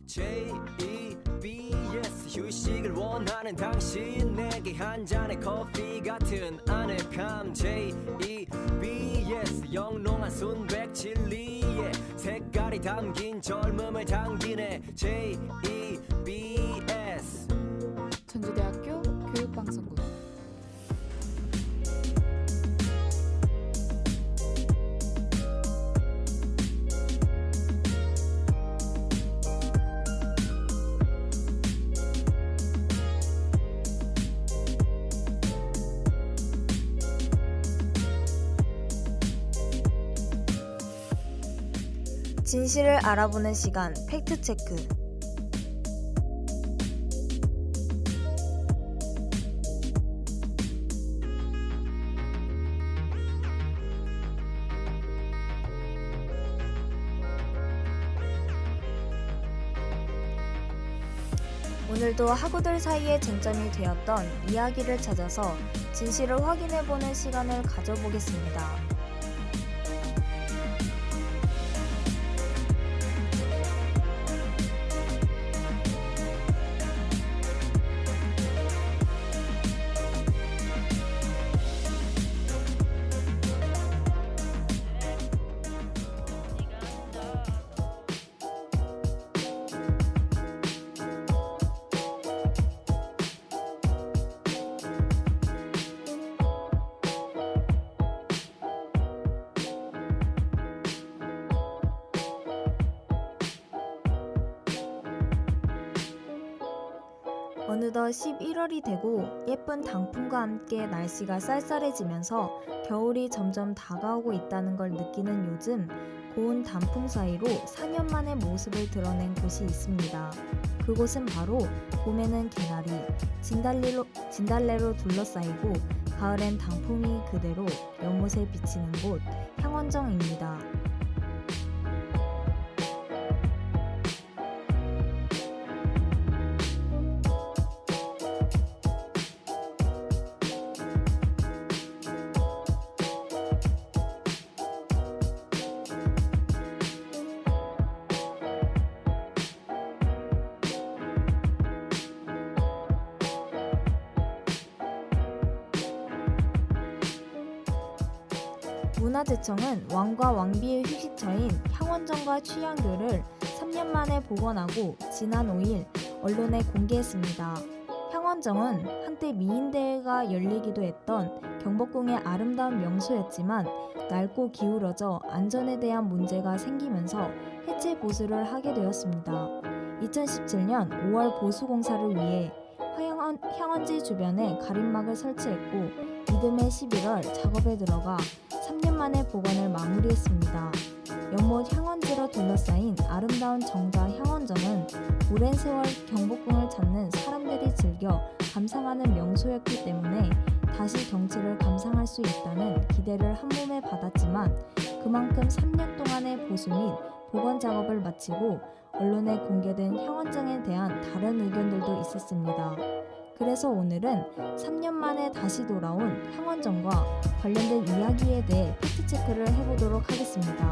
JEBS 휴식을 원하는 당신 내게 한 잔의 커피 같은 아늑함 JEBS 영롱한 순백 칠리에 색깔이 담긴 젊음을 당기네 JEBS 전주대학교 교육방송국. 진실을 알아보는 시간, 팩트체크. 오늘도 학우들 사이에 쟁점이 되었던 이야기를 찾아서 진실을 확인해보는 시간을 가져보겠습니다. 어느덧 11월이 되고 예쁜 단풍과 함께 날씨가 쌀쌀해지면서 겨울이 점점 다가오고 있다는 걸 느끼는 요즘, 고운 단풍 사이로 4년 만의 모습을 드러낸 곳이 있습니다. 그곳은 바로 봄에는 개나리, 진달래로 둘러싸이고 가을엔 단풍이 그대로 연못에 비치는 곳, 향원정입니다. 문화재청은 왕과 왕비의 휴식처인 향원정과 취향교를 3년 만에 복원하고 지난 5일 언론에 공개했습니다. 향원정은 한때 미인대회가 열리기도 했던 경복궁의 아름다운 명소였지만 낡고 기울어져 안전에 대한 문제가 생기면서 해체 보수를 하게 되었습니다. 2017년 5월 보수공사를 위해 향원지 주변에 가림막을 설치했고 이듬해 11월 작업에 들어가 3년 만에 복원을 마무리했습니다. 연못 향원지로 둘러싸인 아름다운 정자 향원정은 오랜 세월 경복궁을 찾는 사람들이 즐겨 감상하는 명소였기 때문에 다시 경치를 감상할 수 있다는 기대를 한 몸에 받았지만 그만큼 3년 동안의 보수 및 복원 작업을 마치고 언론에 공개된 향원정에 대한 다른 의견들도 있었습니다. 그래서 오늘은 3년 만에 다시 돌아온 향원정과 관련된 이야기에 대해 팩트체크를 해보도록 하겠습니다.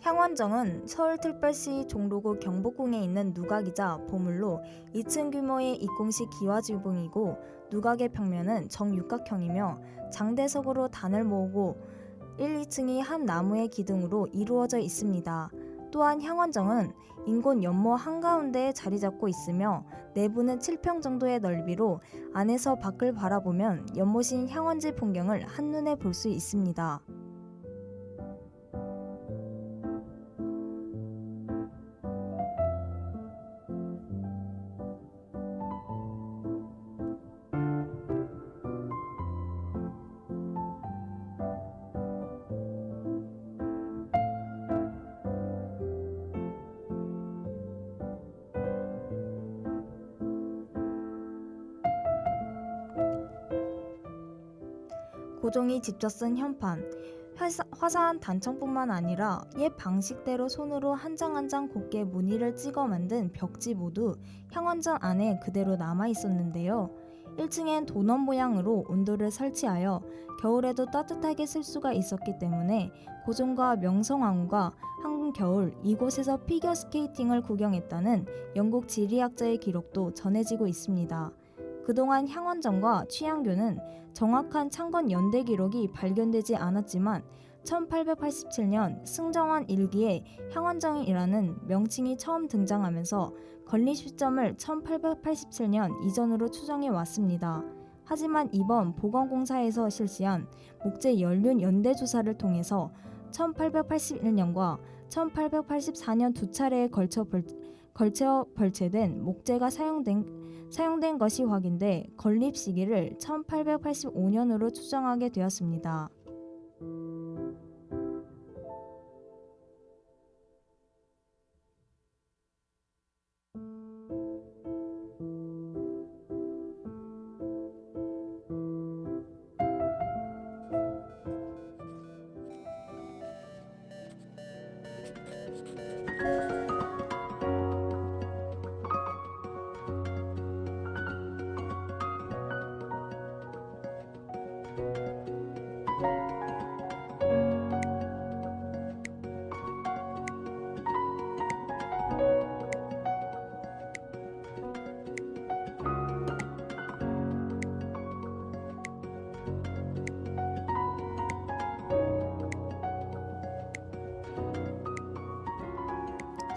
향원정은 서울특별시 종로구 경복궁에 있는 누각이자 보물로 2층 규모의 입공식 기와지붕이고 누각의 평면은 정육각형이며 장대석으로 단을 모으고 1, 2층이 한 나무의 기둥으로 이루어져 있습니다. 또한 향원정은 인곤 연못 한가운데에 자리 잡고 있으며 내부는 7평 정도의 넓이로 안에서 밖을 바라보면 연못인 향원지 풍경을 한눈에 볼 수 있습니다. 고종이 직접 쓴 현판, 화사한 단청뿐만 아니라 옛 방식대로 손으로 한 장 한 장 곱게 무늬를 찍어 만든 벽지 모두 향원전 안에 그대로 남아 있었는데요. 1층엔 도넛 모양으로 온도를 설치하여 겨울에도 따뜻하게 쓸 수가 있었기 때문에 고종과 명성황후가 한국 겨울 이곳에서 피겨 스케이팅을 구경했다는 영국 지리학자의 기록도 전해지고 있습니다. 그동안 향원전과 취향교는 정확한 창건 연대 기록이 발견되지 않았지만 1887년 승정원 일기에 향원정이라는 명칭이 처음 등장하면서 건립 시점을 1887년 이전으로 추정해 왔습니다. 하지만 이번 보건공사에서 실시한 목재 연륜 연대 조사를 통해서 1881년과 1884년 두 차례에 걸쳐 벌채된 목재가 사용된 것이 확인돼 건립 시기를 1885년으로 추정하게 되었습니다.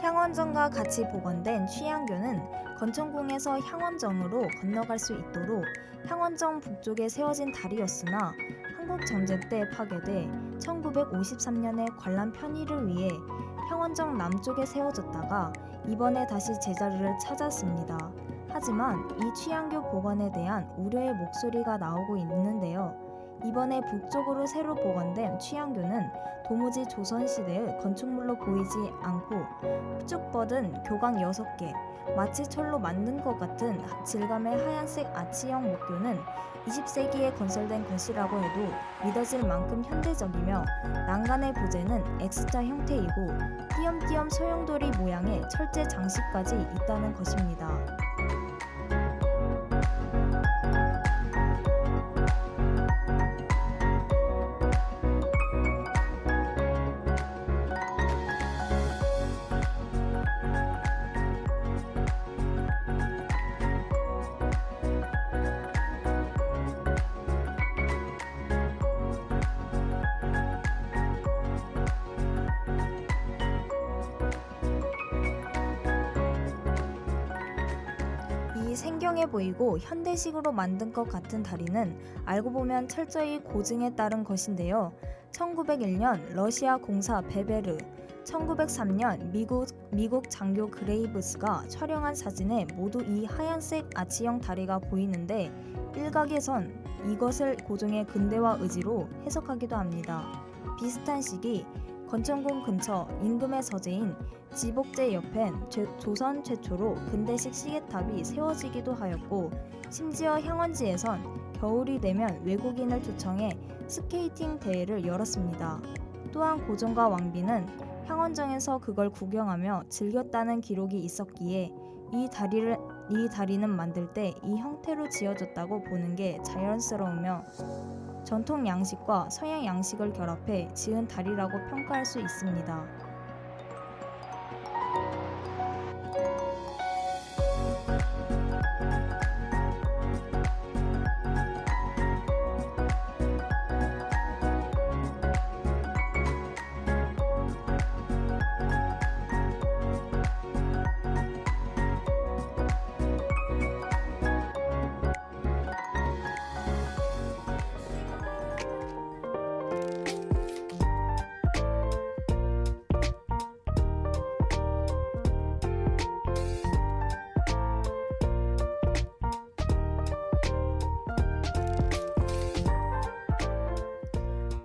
향원정과 같이 복원된 취향교는 건천궁에서 향원정으로 건너갈 수 있도록 향원정 북쪽에 세워진 다리였으나 한국전쟁 때 파괴돼 1953년에 관람 편의를 위해 향원정 남쪽에 세워졌다가 이번에 다시 제자리를 찾았습니다. 하지만 이 취향교 복원에 대한 우려의 목소리가 나오고 있는데요. 이번에 북쪽으로 새로 복원된 취향교는 도무지 조선시대의 건축물로 보이지 않고 쭉 뻗은 교각 6개, 마치 철로 만든 것 같은 질감의 하얀색 아치형 목교는 20세기에 건설된 것이라고 해도 믿어질 만큼 현대적이며 난간의 부재는 X자 형태이고 띄엄띄엄 소용돌이 모양의 철제 장식까지 있다는 것입니다. 이 생경해 보이고 현대식으로 만든 것 같은 다리는 알고 보면 철저히 고증에 따른 것인데요. 1901년 러시아 공사 베베르, 1903년 미국 장교 그레이브스가 촬영한 사진에 모두 이 하얀색 아치형 다리가 보이는데 일각에선 이것을 고종의 근대화 의지로 해석하기도 합니다. 비슷한 시기 건천궁 근처 임금의 서재인 지복제 옆엔 조선 최초로 근대식 시계탑이 세워지기도 하였고 심지어 향원지에선 겨울이 되면 외국인을 초청해 스케이팅 대회를 열었습니다. 또한 고종과 왕비는 향원정에서 그걸 구경하며 즐겼다는 기록이 있었기에 이 다리는 만들 때 이 형태로 지어졌다고 보는 게 자연스러우며 전통 양식과 서양 양식을 결합해 지은 다리라고 평가할 수 있습니다.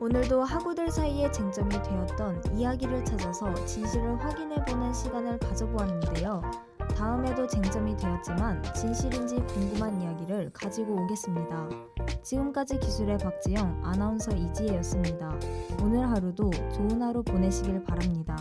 오늘도 학우들 사이에 쟁점이 되었던 이야기를 찾아서 진실을 확인해보는 시간을 가져보았는데요. 다음에도 쟁점이 되었지만 진실인지 궁금한 이야기를 가지고 오겠습니다. 지금까지 기술의 박지영, 아나운서 이지혜였습니다. 오늘 하루도 좋은 하루 보내시길 바랍니다.